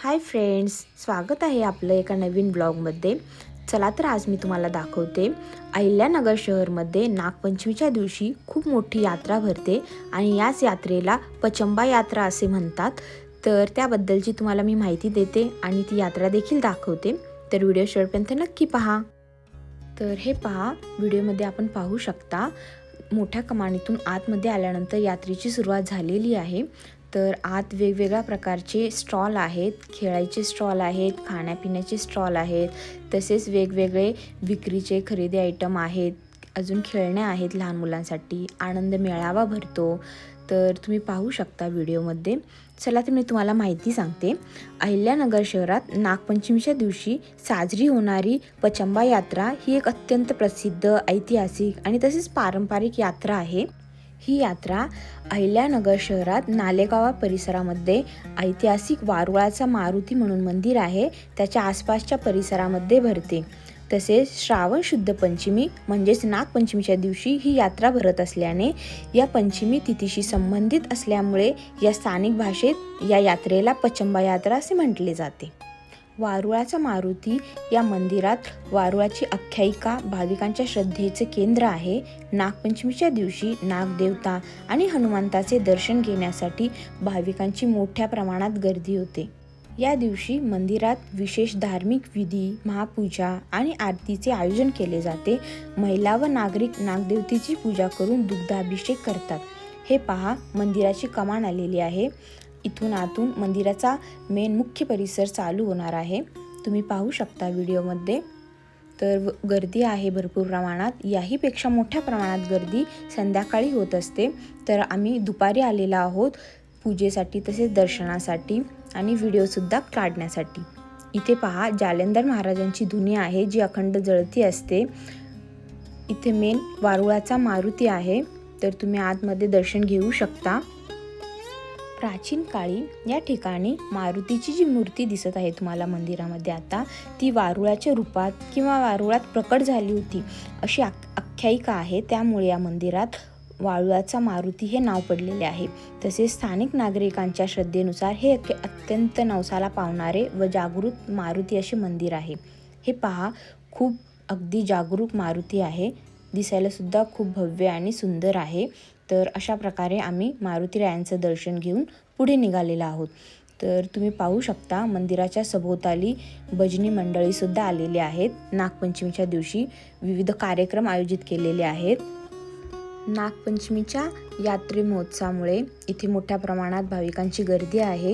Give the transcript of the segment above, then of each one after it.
Hi friends, स्वागत आहे आपलं एका नवीन ब्लॉगमध्ये. चला तर आज मी तुम्हाला दाखवते अहिल्यानगर शहरमध्ये नागपंचमीच्या दिवशी खूप मोठी यात्रा भरते आणि याच यात्रेला पचंबा यात्रा असे म्हणतात. तर त्याबद्दलची तुम्हाला मी माहिती देते आणि ती यात्रा देखील दाखवते. तर व्हिडिओ शेवटपर्यंत नक्की पहा. तर हे पहा, व्हिडिओमध्ये आपण पाहू शकता मोठ्या कमानीतून आतमध्ये आल्यानंतर यात्रेची सुरुवात झालेली आहे. तर आत वेगवेगळ्या प्रकारचे स्टॉल आहेत, खेळायचे स्टॉल आहेत, खाण्यापिण्याचे स्टॉल आहेत, तसेच वेगवेगळे विक्रीचे खरेदी आयटम आहेत, अजून खेळण्या आहेत लहान मुलांसाठी, आनंद मेळावा भरतो. तर तुम्ही पाहू शकता व्हिडिओमध्ये. चला तर मी तुम्हाला माहिती सांगते. अहिल्यानगर शहरात नागपंचमीच्या दिवशी साजरी होणारी पचंबा यात्रा ही एक अत्यंत प्रसिद्ध, ऐतिहासिक आणि तसेच पारंपरिक यात्रा आहे. ही यात्रा अहिल्यानगर शहरात नालेगाव परिसरामध्ये ऐतिहासिक वारुळाचा मारुती म्हणून मंदिर आहे, त्याच्या आसपासच्या परिसरामध्ये भरते. तसेच श्रावण शुद्ध पंचमी म्हणजेच नागपंचमीच्या दिवशी ही यात्रा भरत असल्याने या पंचमी तिथीशी संबंधित असल्यामुळे या स्थानिक भाषेत या यात्रेला पचंबा यात्रा असे म्हटले जाते. वारुळाचा मारुती या मंदिरात वारुळाची आख्यायिका भाविकांच्या श्रद्धेचे केंद्र आहे. नागपंचमीच्या दिवशी नागदेवता आणि हनुमंताचे दर्शन घेण्यासाठी भाविकांची मोठ्या प्रमाणात गर्दी होते. या दिवशी मंदिरात विशेष धार्मिक विधी, महापूजा आणि आरतीचे आयोजन केले जाते. महिला व नागरिक नागदेवतेची पूजा करून दुग्धाभिषेक करतात. हे पहा, मंदिराची कमान आलेली आहे. इथून आतून मंदिराचा मेन मुख्य परिसर चालू होणार आहे. तुम्ही पाहू शकता व्हिडिओमध्ये. तर गर्दी आहे भरपूर प्रमाणात. याहीपेक्षा मोठ्या प्रमाणात गर्दी संध्याकाळी होत असते. तर आम्ही दुपारी आलेलो आहोत पूजेसाठी, तसेच दर्शनासाठी आणि व्हिडिओसुद्धा काढण्यासाठी. इथे पहा, जालंधर महाराजांची धुनी आहे जी अखंड जळती असते. इथे मेन वारुळाचा मारुती आहे. तर तुम्ही आतमध्ये दर्शन घेऊ शकता. प्राचीन काळी या ठिकाणी मारुतीची जी मूर्ती दिसत आहे तुम्हाला मंदिरामध्ये आता, ती वारुळाच्या रूपात किंवा वारुळात प्रकट झाली होती अशी आख्यायिका आहे. त्यामुळे या मंदिरात वारुळाचा मारुती हे नाव पडलेले आहे. तसेच स्थानिक नागरिकांच्या श्रद्धेनुसार हे अत्यंत नवसाला पावणारे व जागृत मारुती असे मंदिर आहे. हे पहा, खूप अगदी जागरूक मारुती आहे. दिसायला सुद्धा खूप भव्य आणि सुंदर आहे. तर अशा प्रकारे आम्ही मारुतीरायांचं दर्शन घेऊन पुढे निघालेलो आहोत. तर तुम्ही पाहू शकता मंदिराच्या सभोवताली भजनी मंडळीसुद्धा आलेले आहेत. नागपंचमीच्या दिवशी विविध कार्यक्रम आयोजित केलेले आहेत. नागपंचमीच्या यात्रे महोत्सवामुळे इथे मोठ्या प्रमाणात भाविकांची गर्दी आहे.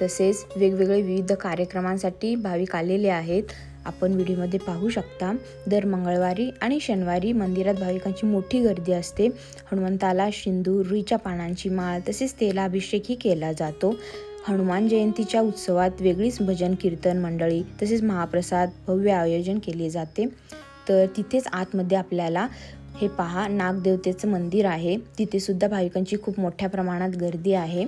तसेच वेगवेगळे विविध कार्यक्रमांसाठी भाविक आलेले आहेत. आपण व्हिडिओमध्ये पाहू शकता. दर मंगळवारी आणि शनिवारी मंदिरात भाविकांची मोठी गर्दी असते. हनुमंताला सिंदूर, रुईच्या पानांची माळ तसेच तेलाभिषेकही केला जातो. हनुमान जयंतीच्या उत्सवात वेगळीच भजन कीर्तन मंडळी तसेच महाप्रसाद भव्य आयोजन केले जाते. तर तिथेच आतमध्ये आपल्याला हे पहा, नागदेवतेचं मंदिर आहे. तिथे सुद्धा भाविकांची खूप मोठ्या प्रमाणात गर्दी आहे.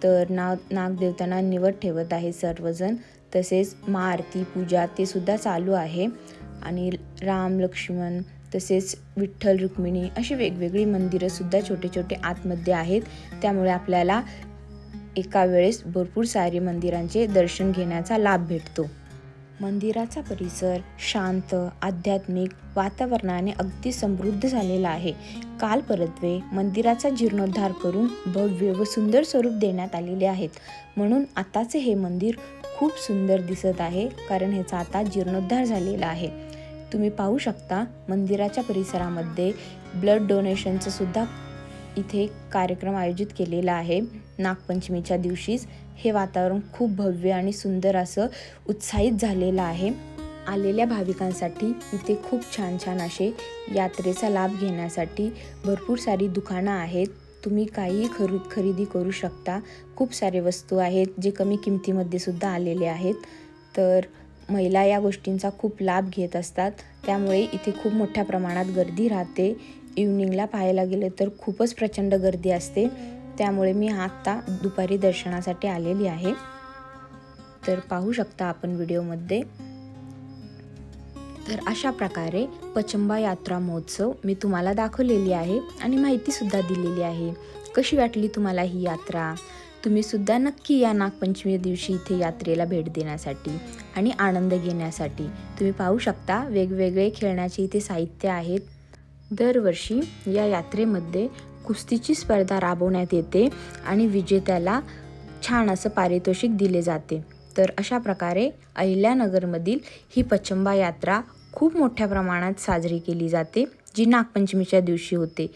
तर नागदेवतांना निवड ठेवत आहे सर्वजण. तसेच महाआरती पूजा ते सुद्धा चालू आहे. आणि राम लक्ष्मण तसेच विठ्ठल रुक्मिणी अशी वेगवेगळी मंदिरं सुद्धा छोटे छोटे आतमध्ये आहेत. त्यामुळे आपल्याला एका वेळेस भरपूर सारे मंदिरांचे दर्शन घेण्याचा लाभ भेटतो. मंदिराचा परिसर शांत, आध्यात्मिक वातावरणाने अगदी समृद्ध झालेला आहे. काल परत्वे मंदिराचा जीर्णोद्धार करून भव्य व सुंदर स्वरूप देण्यात आलेले आहेत. म्हणून आताचे हे मंदिर खूप सुंदर दिसत आहे, कारण ह्याचा आता जीर्णोद्धार झालेला आहे. तुम्ही पाहू शकता मंदिराच्या परिसरामध्ये ब्लड डोनेशनचं सुद्धा इथे कार्यक्रम आयोजित केलेला आहे. नागपंचमीच्या दिवशीच हे वातावरण खूप भव्य आणि सुंदर असं उत्साहित झालेलं आहे. आलेल्या भाविकांसाठी इथे खूप छान छान असे यात्रेचा लाभ घेण्यासाठी भरपूर सारी दुकानं आहेत. तुम्ही काहीही खरेदी करू शकता. खूप सारे वस्तू आहेत जे कमी किमतीमध्ये सुद्धा आलेले आहेत. तर महिला या गोष्टींचा खूप लाभ घेत असतात. त्यामुळे इथे खूप मोठ्या प्रमाणात गर्दी राहते. इव्हनिंगला पाहायला गेले तर खूपच प्रचंड गर्दी असते. त्यामुळे मी आत्ता दुपारी दर्शनासाठी आलेली आहे. तर पाहू शकता आपण व्हिडिओमध्ये. तर अशा प्रकारे पचंबा यात्रा महोत्सव मी तुम्हाला दाखवलेली आहे आणि माहितीसुद्धा दिलेली आहे. कशी वाटली तुम्हाला ही यात्रा? तुम्ही सुद्धा नक्की या नागपंचमी दिवशी इथे यात्रेला भेट देण्यासाठी आणि आनंद घेण्यासाठी। तुम्ही पाहू शकता वेगवेगळे खेळण्याचे इथे साहित्य आहेत। दरवर्षी या यात्रेमध्ये कुस्तीची स्पर्धा राबवण्यात येते आणि विजेत्याला छान असं पारितोषिक दिले जाते। तर अशा प्रकारे अहिल्यानगरमधील ही पचंबा यात्रा खूप मोठ्या प्रमाणात साजरी केली जाते, जी नागपंचमीच्या दिवशी होते।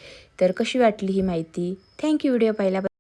तर कशी वाटली ही माहिती? थँक्यू व्हिडिओ पाहिल्याबद्दल।